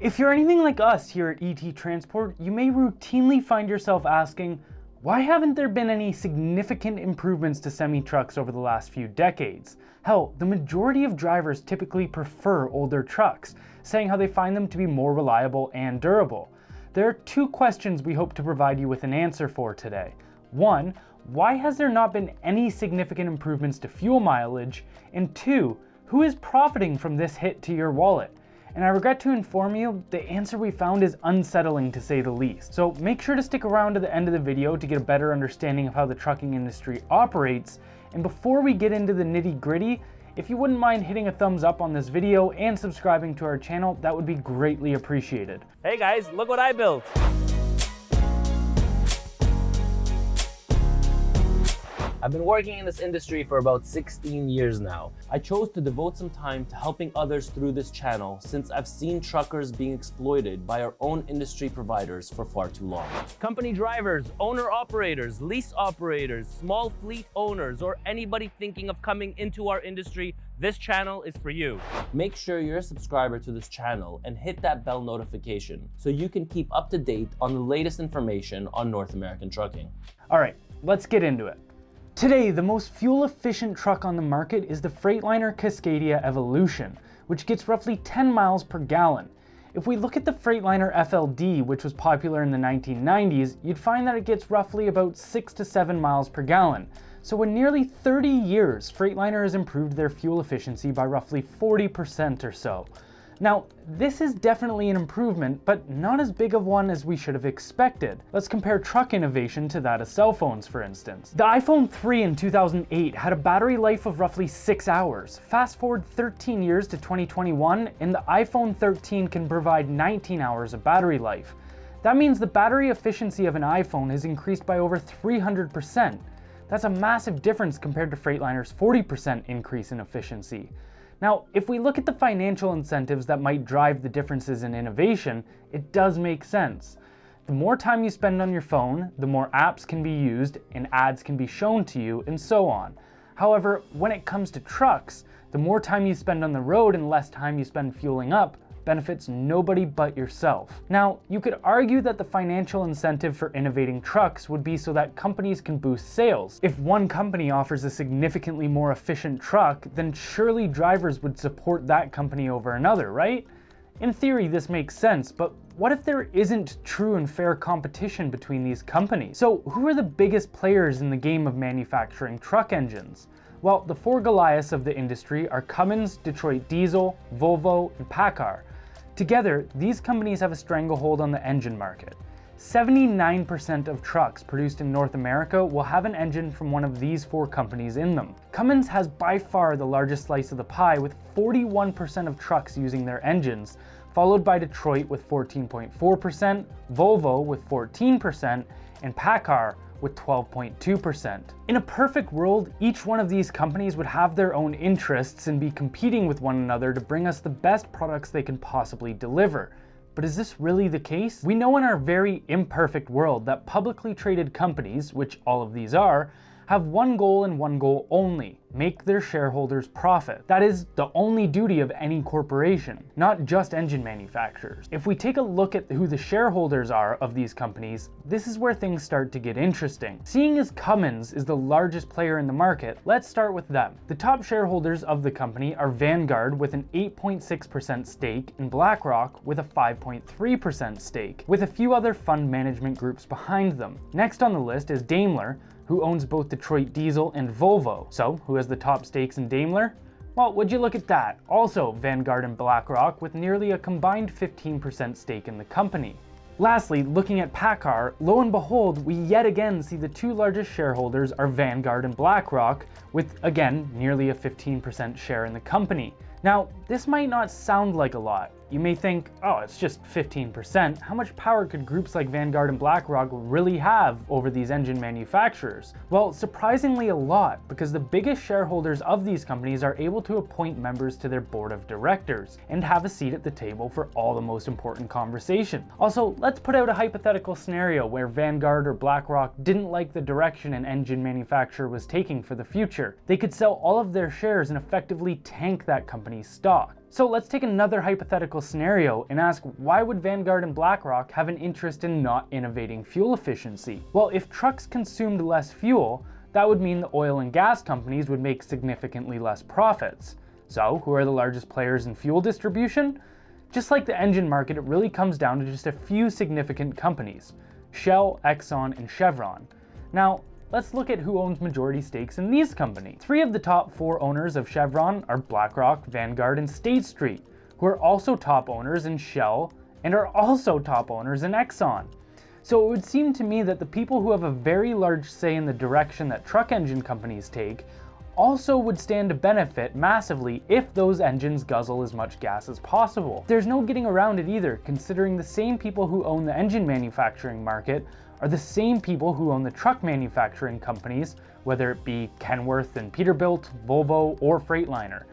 If you're anything like us here at ET Transport, you may routinely find yourself asking, why haven't there been any significant improvements to semi-trucks over the last few decades? Hell, the majority of drivers typically prefer older trucks, saying how they find them to be more reliable and durable. There are two questions we hope to provide you with an answer for today. One, why has there not been any significant improvements to fuel mileage? And two, who is profiting from this hit to your wallet? And I regret to inform you, the answer we found is unsettling to say the least. So make sure to stick around to the end of the video to get a better understanding of how the trucking industry operates. And before we get into the nitty-gritty, if you wouldn't mind hitting a thumbs up on this video and subscribing to our channel, that would be greatly appreciated. Hey guys, look what I built. I've been working in this industry for about 16 years now. I chose to devote some time to helping others through this channel since I've seen truckers being exploited by our own industry providers for far too long. Company drivers, owner-operators, lease operators, small fleet owners, or anybody thinking of coming into our industry, this channel is for you. Make sure you're a subscriber to this channel and hit that bell notification so you can keep up to date on the latest information on North American trucking. All right, let's get into it. Today, the most fuel-efficient truck on the market is the Freightliner Cascadia Evolution, which gets roughly 10 miles per gallon. If we look at the Freightliner FLD, which was popular in the 1990s, you'd find that it gets roughly about 6 to 7 miles per gallon. So in nearly 30 years, Freightliner has improved their fuel efficiency by roughly 40% or so. Now, this is definitely an improvement, but not as big of one as we should have expected. Let's compare truck innovation to that of cell phones, for instance. The iPhone 3 in 2008 had a battery life of roughly 6 hours. Fast forward 13 years to 2021, and the iPhone 13 can provide 19 hours of battery life. That means the battery efficiency of an iPhone has increased by over 300%. That's a massive difference compared to Freightliner's 40% increase in efficiency. Now, if we look at the financial incentives that might drive the differences in innovation, it does make sense. The more time you spend on your phone, the more apps can be used and ads can be shown to you, and so on. However, when it comes to trucks, the more time you spend on the road and less time you spend fueling up benefits nobody but yourself. Now, you could argue that the financial incentive for innovating trucks would be so that companies can boost sales. If one company offers a significantly more efficient truck, then surely drivers would support that company over another, right? In theory, this makes sense, but what if there isn't true and fair competition between these companies? So who are the biggest players in the game of manufacturing truck engines? Well, the four Goliaths of the industry are Cummins, Detroit Diesel, Volvo, and Paccar. Together, these companies have a stranglehold on the engine market. 79% of trucks produced in North America will have an engine from one of these four companies in them. Cummins has by far the largest slice of the pie, with 41% of trucks using their engines, followed by Detroit with 14.4%, Volvo with 14%, and Paccar with 12.2%. In a perfect world, each one of these companies would have their own interests and be competing with one another to bring us the best products they can possibly deliver. But is this really the case? We know in our very imperfect world that publicly traded companies, which all of these are, have one goal and one goal only: make their shareholders profit. That is the only duty of any corporation, not just engine manufacturers. If we take a look at who the shareholders are of these companies, this is where things start to get interesting. Seeing as Cummins is the largest player in the market, let's start with them. The top shareholders of the company are Vanguard with an 8.6% stake and Blackrock with a 5.3% stake, with a few other fund management groups behind them. Next on the list is Daimler, who owns both Detroit Diesel and Volvo. So, who has the top stakes in Daimler? Well, would you look at that? Also Vanguard and Blackrock with nearly a combined 15% stake in the company. Lastly, looking at Paccar, lo and behold, we yet again see the two largest shareholders are Vanguard and Blackrock, with again nearly a 15% share in the company. Now, this might not sound like a lot. You may think, oh, it's just 15%. How much power could groups like Vanguard and Blackrock really have over these engine manufacturers? Well, surprisingly a lot, because the biggest shareholders of these companies are able to appoint members to their board of directors and have a seat at the table for all the most important conversations. Also, let's put out a hypothetical scenario where Vanguard or Blackrock didn't like the direction an engine manufacturer was taking for the future. They could sell all of their shares and effectively tank that company's stock. So let's take another hypothetical scenario and ask, why would Vanguard and Blackrock have an interest in not innovating fuel efficiency? Well, if trucks consumed less fuel, that would mean the oil and gas companies would make significantly less profits. So who are the largest players in fuel distribution? Just like the engine market, it really comes down to just a few significant companies: Shell, Exxon, and Chevron. Now, let's look at who owns majority stakes in these companies. 3 of the top 4 owners of Chevron are Blackrock, Vanguard, and State Street, who are also top owners in Shell and are also top owners in Exxon. So it would seem to me that the people who have a very large say in the direction that truck engine companies take also would stand to benefit massively if those engines guzzle as much gas as possible. There's no getting around it either, considering the same people who own the engine manufacturing market are the same people who own the truck manufacturing companies, whether it be Kenworth and Peterbilt, Volvo, or Freightliner.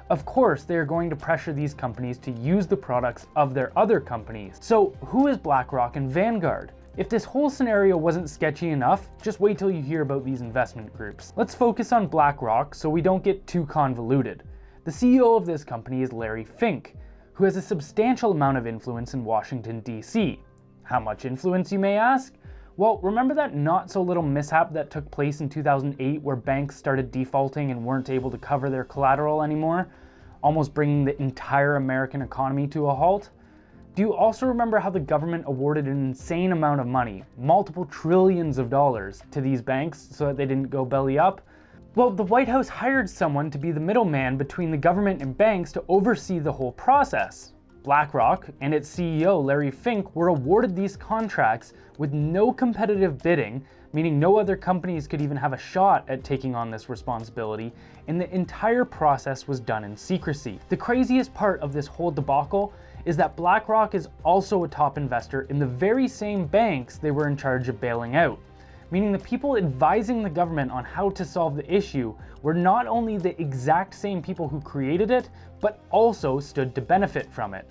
Of course, they are going to pressure these companies to use the products of their other companies. So who is Blackrock and Vanguard? If this whole scenario wasn't sketchy enough, just wait till you hear about these investment groups. Let's focus on Blackrock so we don't get too convoluted. The CEO of this company is Larry Fink, who has a substantial amount of influence in Washington, D.C. How much influence, you may ask? Well, remember that not-so-little mishap that took place in 2008 where banks started defaulting and weren't able to cover their collateral anymore, almost bringing the entire American economy to a halt? Do you also remember how the government awarded an insane amount of money, multiple trillions of dollars, to these banks so that they didn't go belly up? Well, the White House hired someone to be the middleman between the government and banks to oversee the whole process. Blackrock and its CEO, Larry Fink, were awarded these contracts with no competitive bidding, meaning no other companies could even have a shot at taking on this responsibility, and the entire process was done in secrecy. The craziest part of this whole debacle is that Blackrock is also a top investor in the very same banks they were in charge of bailing out, meaning the people advising the government on how to solve the issue were not only the exact same people who created it, but also stood to benefit from it.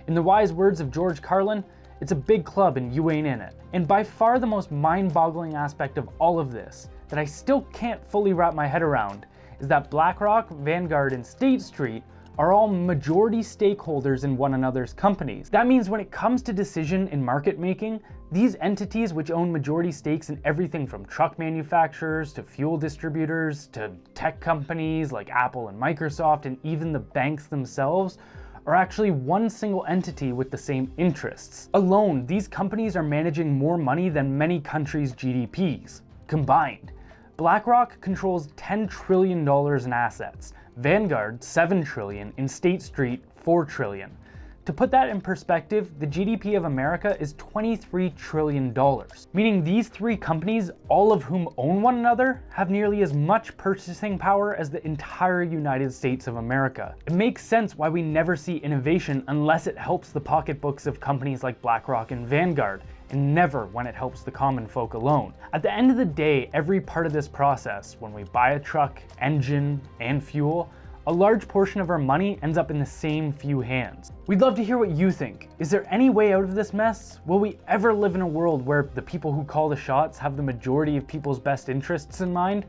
In the wise words of George Carlin, it's a big club and you ain't in it. And by far the most mind-boggling aspect of all of this, that I still can't fully wrap my head around, is that Blackrock, Vanguard, and State Street are all majority stakeholders in one another's companies. That means when it comes to decision and market making, these entities which own majority stakes in everything from truck manufacturers to fuel distributors to tech companies like Apple and Microsoft and even the banks themselves are actually one single entity with the same interests. Alone, these companies are managing more money than many countries' GDPs combined. Blackrock controls $10 trillion in assets, Vanguard $7 trillion, and State Street $4 trillion. To put that in perspective, the GDP of America is $23 trillion, meaning these 3 companies, all of whom own one another, have nearly as much purchasing power as the entire United States of America. It makes sense why we never see innovation unless it helps the pocketbooks of companies like Blackrock and Vanguard, and never when it helps the common folk alone. At the end of the day, every part of this process, when we buy a truck, engine, and fuel, a large portion of our money ends up in the same few hands. We'd love to hear what you think. Is there any way out of this mess? Will we ever live in a world where the people who call the shots have the majority of people's best interests in mind?